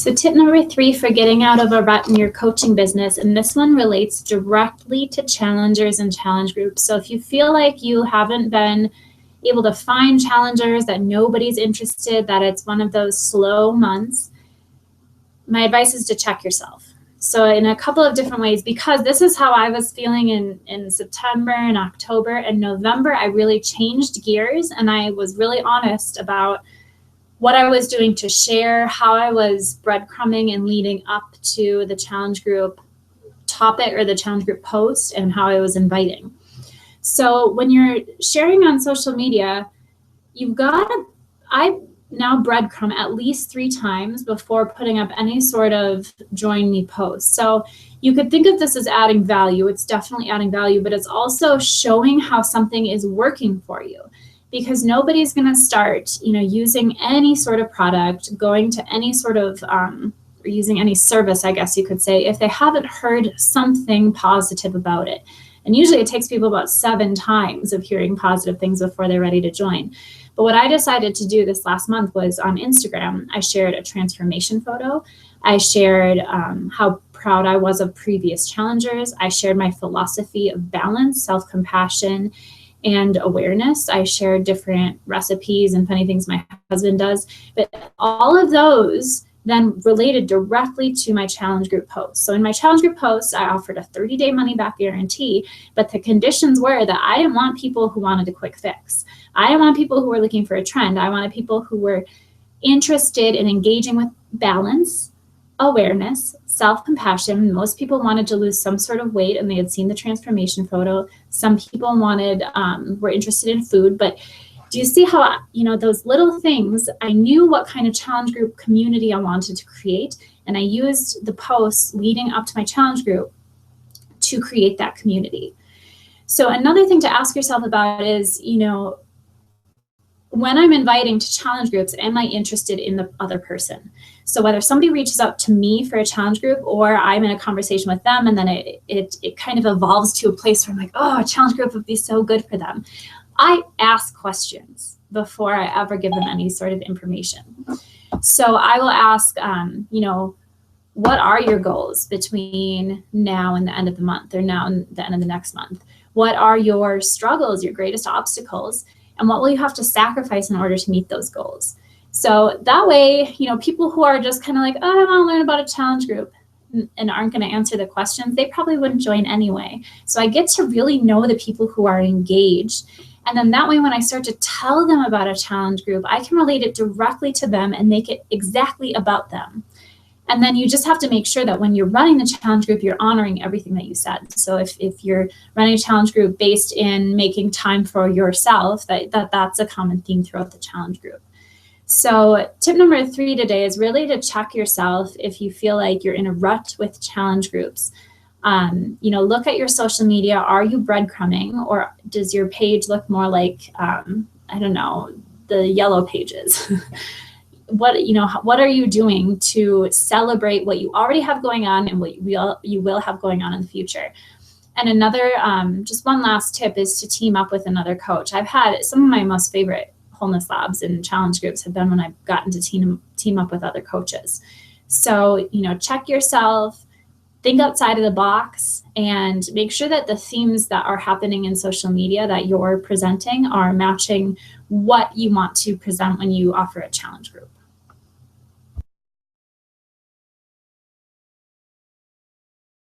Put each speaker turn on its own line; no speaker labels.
So tip number 3 for getting out of a rut in your coaching business, and this one relates directly to challengers and challenge groups. So if you feel like you haven't been able to find challengers, that nobody's interested, that it's one of those slow months, my advice is to check yourself. So in a couple of different ways, because this is how I was feeling in September and October and November, I really changed gears and I was really honest about what I was doing to share, how I was breadcrumbing and leading up to the challenge group topic or the challenge group post, and how I was inviting. So when you're sharing on social media, I now breadcrumb at least 3 times before putting up any sort of join me post. So you could think of this as adding value. It's definitely adding value, but it's also showing how something is working for you. Because nobody's going to start, using any sort of product, going to any sort of, or using any service, I guess you could say, if they haven't heard something positive about it. And usually it takes people about 7 times of hearing positive things before they're ready to join. But what I decided to do this last month was on Instagram, I shared a transformation photo. I shared how proud I was of previous challengers. I shared my philosophy of balance, self-compassion, and awareness. I shared different recipes and funny things my husband does, but all of those then related directly to my challenge group post. So in my challenge group post, I offered a 30-day money back guarantee, but the conditions were that I didn't want people who wanted a quick fix. I didn't want people who were looking for a trend. I wanted people who were interested in engaging with balance, awareness, self-compassion. Most people wanted to lose some sort of weight and they had seen the transformation photo. Some people were interested in food, but do you see how, those little things, I knew what kind of challenge group community I wanted to create, and I used the posts leading up to my challenge group to create that community. So another thing to ask yourself about is, when I'm inviting to challenge groups, am I interested in the other person? So whether somebody reaches out to me for a challenge group or I'm in a conversation with them and then it kind of evolves to a place where I'm like, oh, a challenge group would be so good for them. I ask questions before I ever give them any sort of information. So I will ask, what are your goals between now and the end of the month or now and the end of the next month? What are your struggles, your greatest obstacles? And what will you have to sacrifice in order to meet those goals? So that way, people who are just kind of like, oh, I want to learn about a challenge group and aren't going to answer the questions, they probably wouldn't join anyway. So I get to really know the people who are engaged. And then that way, when I start to tell them about a challenge group, I can relate it directly to them and make it exactly about them. And then you just have to make sure that when you're running the challenge group, you're honoring everything that you said. So if you're running a challenge group based in making time for yourself, that's a common theme throughout the challenge group. So tip number 3 today is really to check yourself if you feel like you're in a rut with challenge groups. Look at your social media. Are you breadcrumbing, or does your page look more like, the yellow pages? What are you doing to celebrate what you already have going on and what you will have going on in the future? And another, just one last tip is to team up with another coach. I've had some of my most favorite wholeness labs and challenge groups have been when I've gotten to team up with other coaches. So, check yourself, think outside of the box, and make sure that the themes that are happening in social media that you're presenting are matching what you want to present when you offer a challenge group.